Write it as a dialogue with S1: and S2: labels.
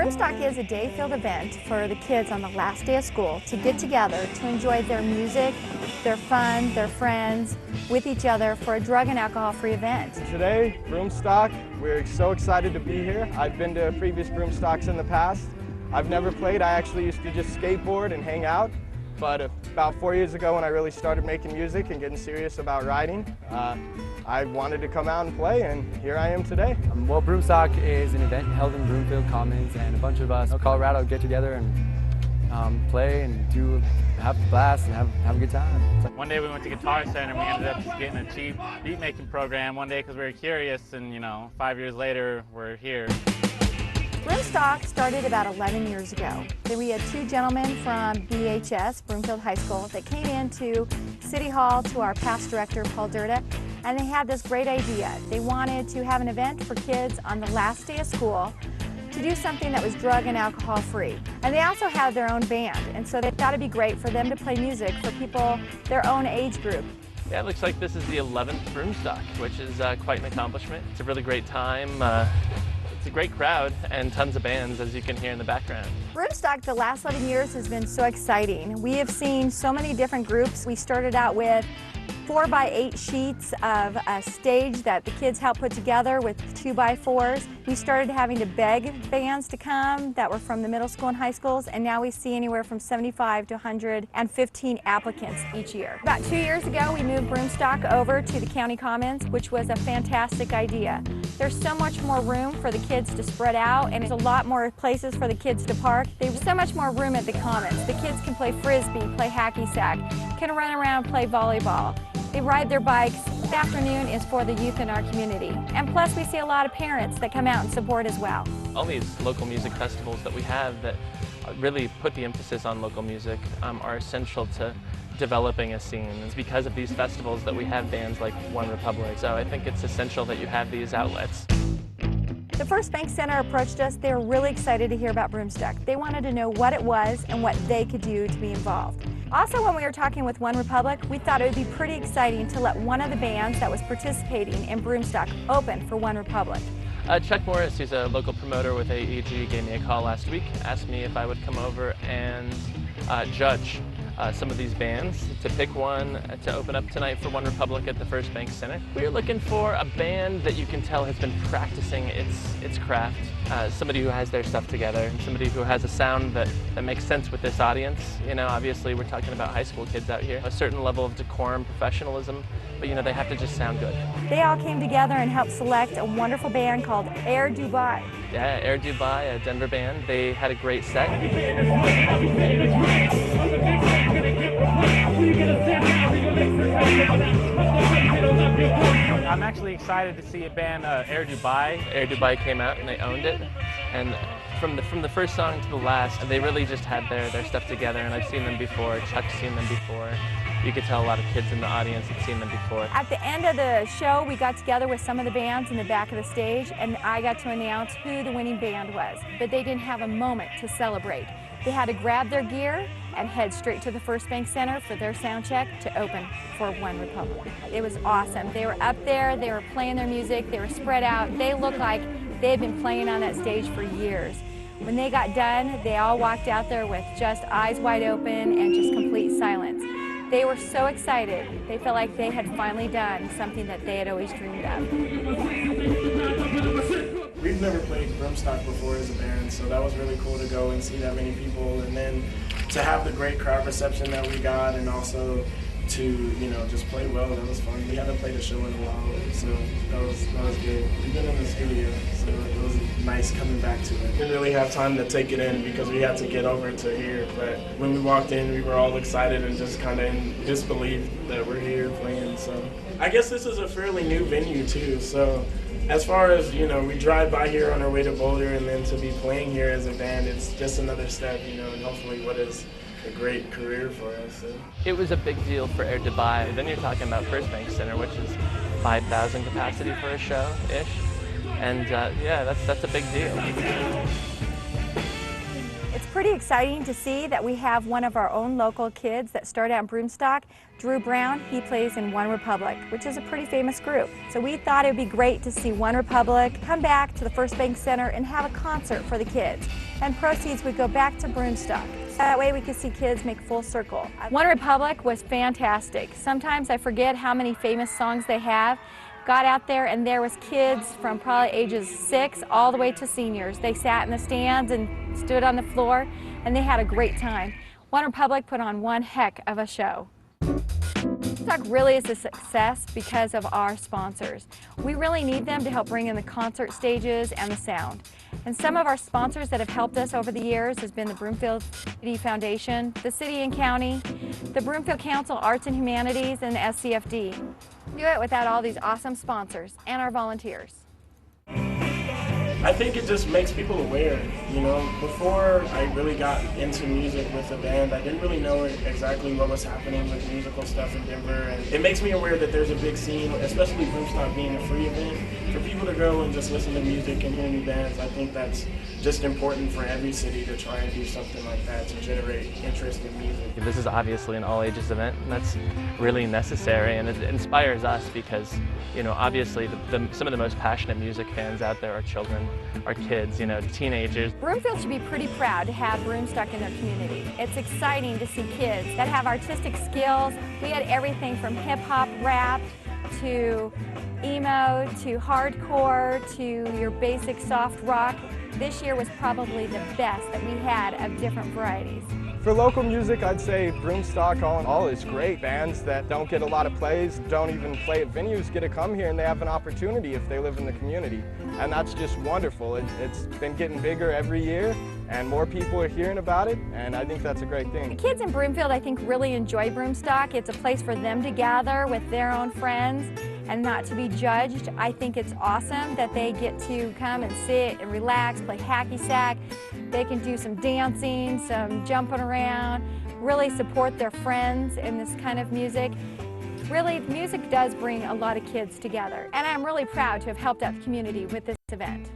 S1: Broomstock is a day-filled event for the kids on the last day of school to get together to enjoy their music, their fun, their friends, with each other for a drug and alcohol-free event.
S2: Today, Broomstock, we're so excited to be here. I've been to previous Broomstocks in the past. I've never played. I actually used to just skateboard and hang out. But about 4 years ago when I really started making music and getting serious about writing, I wanted to come out and play, and here I am today.
S3: Well, Broomstock is an event held in Broomfield Commons, and a bunch of us in Colorado get together and play and have a blast and have a good time.
S4: One day we went to Guitar Center and we ended up just getting a cheap beat making program one day because we were curious, and 5 years later we're here.
S1: Broomstock started about 11 years ago. We had two gentlemen from BHS, Broomfield High School, that came into City Hall to our past director, Paul Durda, and they had this great idea. They wanted to have an event for kids on the last day of school to do something that was drug and alcohol free. And they also had their own band, and so they thought it'd be great for them to play music for people their own age group.
S5: Yeah, it looks like this is the 11th Broomstock, which is quite an accomplishment. It's a really great time. It's a great crowd and tons of bands, as you can hear in the background.
S1: Broomstock the last 11 years has been so exciting. We have seen so many different groups. We started out with 4x8 sheets of a stage that the kids helped put together with 2x4s. We started having to beg bands to come that were from the middle school and high schools, and now we see anywhere from 75 to 115 applicants each year. About 2 years ago, we moved Broomstock over to the county commons, which was a fantastic idea. There's so much more room for the kids to spread out, and there's a lot more places for the kids to park. There's so much more room at the commons. The kids can play frisbee, play hacky sack, can run around, play volleyball. They ride their bikes. The afternoon is for the youth in our community. And plus we see a lot of parents that come out and support as well.
S5: All these local music festivals that we have that really put the emphasis on local music are essential to developing a scene. It's because of these festivals that we have bands like OneRepublic. So I think it's essential that you have these outlets.
S1: The First Bank Center approached us. They were really excited to hear about Broomstock. They wanted to know what it was and what they could do to be involved. Also, when we were talking with OneRepublic, we thought it would be pretty exciting to let one of the bands that was participating in Broomstock open for OneRepublic.
S5: Chuck Morris, who's a local promoter with AEG, gave me a call last week, asked me if I would come over and judge some of these bands, to pick one to open up tonight for OneRepublic at the First Bank Center. We're looking for a band that you can tell has been practicing its craft, somebody who has their stuff together, somebody who has a sound that makes sense with this audience. Obviously we're talking about high school kids out here, a certain level of decorum, professionalism, but they have to just sound good.
S1: They all came together and helped select a wonderful band called Air Dubai.
S5: Yeah, Air Dubai, a Denver band. They had a great set.
S4: I'm actually excited to see a band, Air Dubai.
S5: Air Dubai came out and they owned it. And from the first song to the last, they really just had their stuff together, and I've seen them before. Chuck's seen them before. You could tell a lot of kids in the audience had seen them before.
S1: At the end of the show, we got together with some of the bands in the back of the stage, and I got to announce who the winning band was. But they didn't have a moment to celebrate. They had to grab their gear and head straight to the First Bank Center for their sound check to open for OneRepublic. It was awesome. They were up there, they were playing their music, they were spread out. They looked like they had been playing on that stage for years. When they got done, they all walked out there with just eyes wide open and just complete silence. They were so excited. They felt like they had finally done something that they had always dreamed of.
S6: We've never played Broomstock before as a band, so that was really cool to go and see that many people, and then to have the great crowd reception that we got, and also to just play well. That was fun. We haven't played a show in a while, so that was good. We've been in the studio, so it was nice coming back to it. We didn't really have time to take it in because we had to get over to here, but when we walked in, we were all excited and just kind of in disbelief that we're here playing. So I guess this is a fairly new venue too, so as far as, we drive by here on our way to Boulder, and then to be playing here as a band, it's just another step, and hopefully what is a great career for us. So.
S5: It was a big deal for Air Dubai. Then you're talking about First Bank Center, which is 5,000 capacity for a show-ish. And yeah, that's a big deal.
S1: It's pretty exciting to see that we have one of our own local kids that started out in Broomstock, Drew Brown. He plays in OneRepublic, which is a pretty famous group. So we thought it would be great to see OneRepublic come back to the First Bank Center and have a concert for the kids. And proceeds would go back to Broomstock. That way we could see kids make full circle. OneRepublic was fantastic. Sometimes I forget how many famous songs they have. Got out there and there was kids from probably ages 6 all the way to seniors. They sat in the stands and stood on the floor and they had a great time. OneRepublic put on one heck of a show. Broomstock really is a success because of our sponsors. We really need them to help bring in the concert stages and the sound. And some of our sponsors that have helped us over the years has been the Broomfield City Foundation, the City and County, the Broomfield Council Arts and Humanities, and the SCFD. Do it without all these awesome sponsors and our volunteers.
S6: I think it just makes people aware, you know. Before I really got into music with a band, I didn't really know exactly what was happening with musical stuff in Denver, and it makes me aware that there's a big scene, especially Broomstock being a free event. For people to go and just listen to music and hear new bands, I think that's just important for every city to try and do something like that to generate interest in music.
S5: This is obviously an all-ages event, and that's really necessary, and it inspires us because, you know, obviously some of the most passionate music fans out there are children, are kids, you know, teenagers.
S1: Broomfield should be pretty proud to have Broomstock in their community. It's exciting to see kids that have artistic skills. We had everything from hip-hop, rap, to emo, to hardcore, to your basic soft rock. This year was probably the best that we had of different varieties.
S2: For local music, I'd say Broomstock all in all is great. Bands that don't get a lot of plays, don't even play at venues, get to come here and they have an opportunity if they live in the community. And that's just wonderful. It's been getting bigger every year and more people are hearing about it, and I think that's a great thing.
S1: The kids in Broomfield, I think, really enjoy Broomstock. It's a place for them to gather with their own friends and not to be judged. I think it's awesome that they get to come and sit and relax, play hacky sack. They can do some dancing, some jumping around, really support their friends in this kind of music. Really, music does bring a lot of kids together, and I'm really proud to have helped out the community with this event.